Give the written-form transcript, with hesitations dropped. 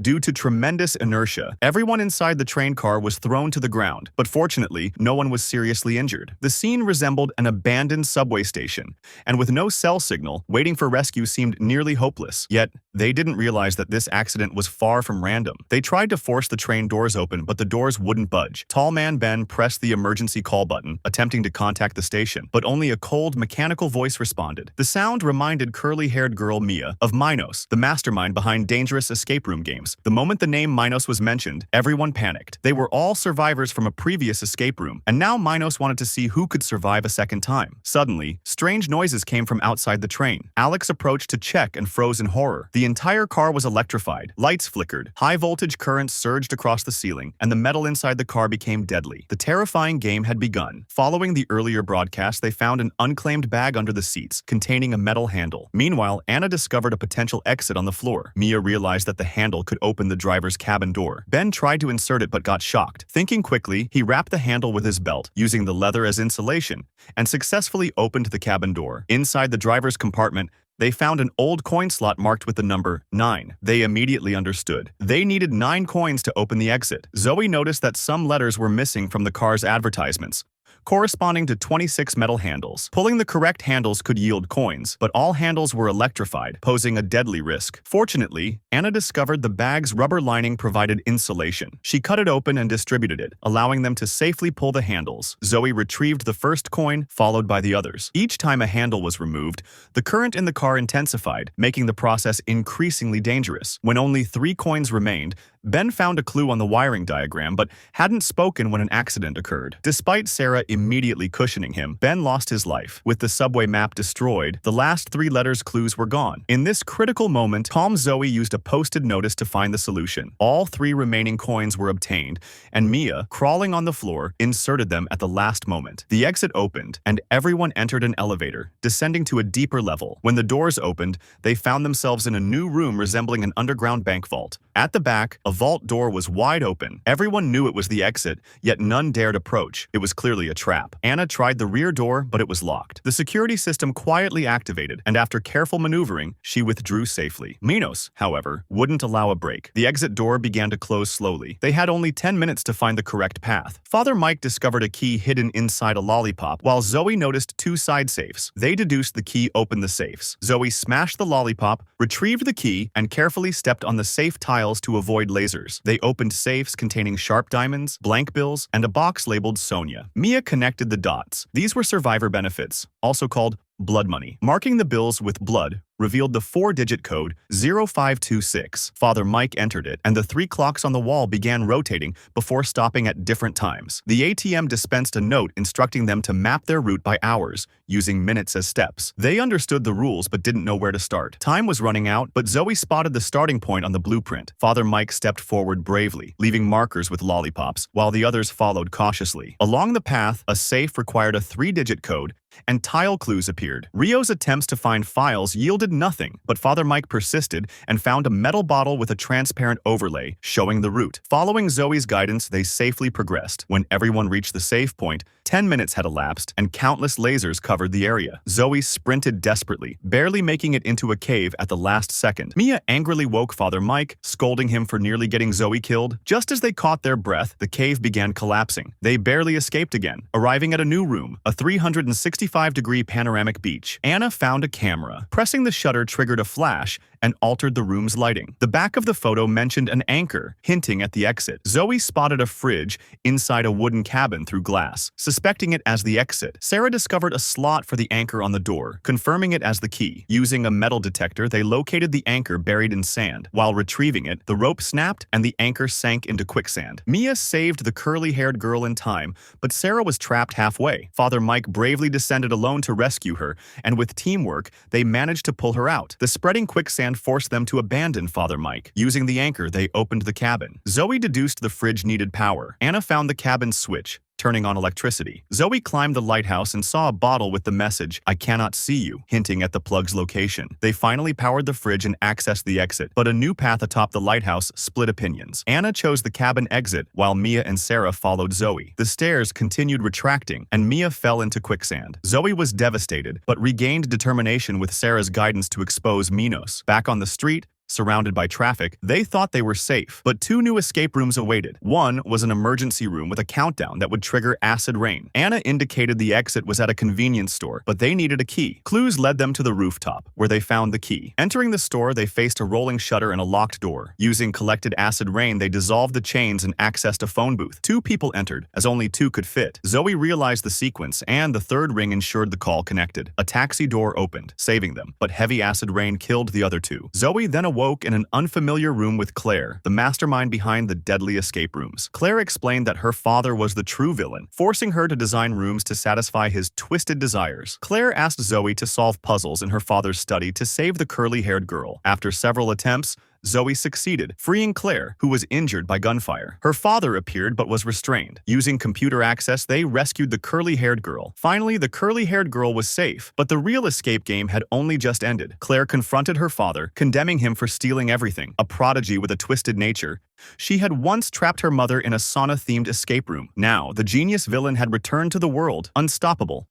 Due to tremendous inertia, everyone inside the train car was thrown to the ground, but fortunately, no one was seriously injured. The scene resembled an abandoned subway station, and with no cell signal, waiting for rescue seemed nearly hopeless. Yet, they didn't realize that this accident was far from random. They tried to force the train doors open, but the doors wouldn't budge. Tall man Ben pressed the emergency call button, attempting to contact the station, but only a cold, mechanical voice responded. The sound reminded curly-haired girl Mia of Minos, the mastermind behind dangerous escape room games. The moment the name Minos was mentioned, everyone panicked. They were all survivors from a previous escape room, and now Minos wanted to see who could survive a second time. Suddenly, strange noises came from outside the train. Alex approached to check and froze in horror. The entire car was electrified. Lights flickered. High-voltage currents surged across the ceiling, and the metal inside the car became deadly. The terrifying game had begun. Following the earlier broadcast, they found an unclaimed bag under the seats, containing a metal handle. Meanwhile, Anna discovered a potential exit on the floor. Mia realized that the handle could open the driver's cabin door. Ben tried to insert it but got shocked. Thinking quickly, he wrapped the handle with his belt, using the leather as insulation, and successfully opened the cabin door. Inside the driver's compartment, they found an old coin slot marked with the number 9. They immediately understood. They needed 9 coins to open the exit. Zoe noticed that some letters were missing from the car's advertisements, corresponding to 26 metal handles. Pulling the correct handles could yield coins, but all handles were electrified, posing a deadly risk. Fortunately, Anna discovered the bag's rubber lining provided insulation. She cut it open and distributed it, allowing them to safely pull the handles. Zoe retrieved the first coin, followed by the others. Each time a handle was removed, the current in the car intensified, making the process increasingly dangerous. When only 3 coins remained, Ben found a clue on the wiring diagram, but hadn't spoken when an accident occurred. Despite Sarah immediately cushioning him, Ben lost his life. With the subway map destroyed, the last 3 letters clues were gone. In this critical moment, calm Zoe used a posted notice to find the solution. All 3 remaining coins were obtained, and Mia, crawling on the floor, inserted them at the last moment. The exit opened, and everyone entered an elevator, descending to a deeper level. When the doors opened, they found themselves in a new room resembling an underground bank vault. At the back, a vault door was wide open. Everyone knew it was the exit, yet none dared approach. It was clearly a trap. Anna tried the rear door, but it was locked. The security system quietly activated, and after careful maneuvering, she withdrew safely. Minos, however, wouldn't allow a break. The exit door began to close slowly. They had only 10 minutes to find the correct path. Father Mike discovered a key hidden inside a lollipop, while Zoe noticed 2 side safes. They deduced the key opened the safes. Zoe smashed the lollipop, retrieved the key, and carefully stepped on the safe tiles to avoid lasers. They opened safes containing sharp diamonds, blank bills, and a box labeled Sonia. Mia connected the dots. These were survivor benefits, also called blood money. Marking the bills with blood revealed the 4-digit code 0526. Father Mike entered it, and the 3 clocks on the wall began rotating before stopping at different times. The ATM dispensed a note instructing them to map their route by hours, using minutes as steps. They understood the rules but didn't know where to start. Time was running out, but Zoe spotted the starting point on the blueprint. Father Mike stepped forward bravely, leaving markers with lollipops, while the others followed cautiously. Along the path, a safe required a 3-digit code, and tile clues appeared. Rio's attempts to find files yielded nothing, but Father Mike persisted and found a metal bottle with a transparent overlay showing the route. Following Zoe's guidance, they safely progressed. When everyone reached the safe point, 10 minutes had elapsed and countless lasers covered the area. Zoe sprinted desperately, barely making it into a cave at the last second. Mia angrily woke Father Mike, scolding him for nearly getting Zoe killed. Just as they caught their breath, the cave began collapsing. They barely escaped again, arriving at a new room, a 365-degree panoramic beach. Anna found a camera. Pressing the shutter triggered a flash and altered the room's lighting. The back of the photo mentioned an anchor, hinting at the exit. Zoe spotted a fridge inside a wooden cabin through glass. Suspecting it as the exit, Sarah discovered a slot for the anchor on the door, confirming it as the key. Using a metal detector, they located the anchor buried in sand. While retrieving it, the rope snapped and the anchor sank into quicksand. Mia saved the curly-haired girl in time, but Sarah was trapped halfway. Father Mike bravely descended alone to rescue her, and with teamwork, they managed to pull her out. The spreading quicksand forced them to abandon Father Mike. Using the anchor, they opened the cabin. Zoe deduced the fridge needed power. Anna found the cabin's switch, turning on electricity. Zoe climbed the lighthouse and saw a bottle with the message, "I cannot see you," hinting at the plug's location. They finally powered the fridge and accessed the exit, but a new path atop the lighthouse split opinions. Anna chose the cabin exit, while Mia and Sarah followed Zoe. The stairs continued retracting, and Mia fell into quicksand. Zoe was devastated, but regained determination with Sarah's guidance to expose Minos. Back on the street, Surrounded by traffic, they thought they were safe, but two new escape rooms awaited. One was an emergency room with a countdown that would trigger acid rain. Anna indicated the exit was at a convenience store, but they needed a key. Clues led them to the rooftop, where they found the key. Entering the store, they faced a rolling shutter and a locked door. Using collected acid rain, they dissolved the chains and accessed a phone booth. Two people entered, as only two could fit. Zoe realized the sequence, and the third ring ensured the call connected. A taxi door opened, saving them, but heavy acid rain killed the other two. Zoe then awoke in an unfamiliar room with Claire, the mastermind behind the deadly escape rooms. Claire explained that her father was the true villain, forcing her to design rooms to satisfy his twisted desires. Claire asked Zoe to solve puzzles in her father's study to save the curly-haired girl. After several attempts, Zoe succeeded, freeing Claire, who was injured by gunfire. Her father appeared but was restrained. Using computer access, they rescued the curly-haired girl. Finally, the curly-haired girl was safe, but the real escape game had only just ended. Claire confronted her father, condemning him for stealing everything. A prodigy with a twisted nature, she had once trapped her mother in a sauna-themed escape room. Now, the genius villain had returned to the world, unstoppable.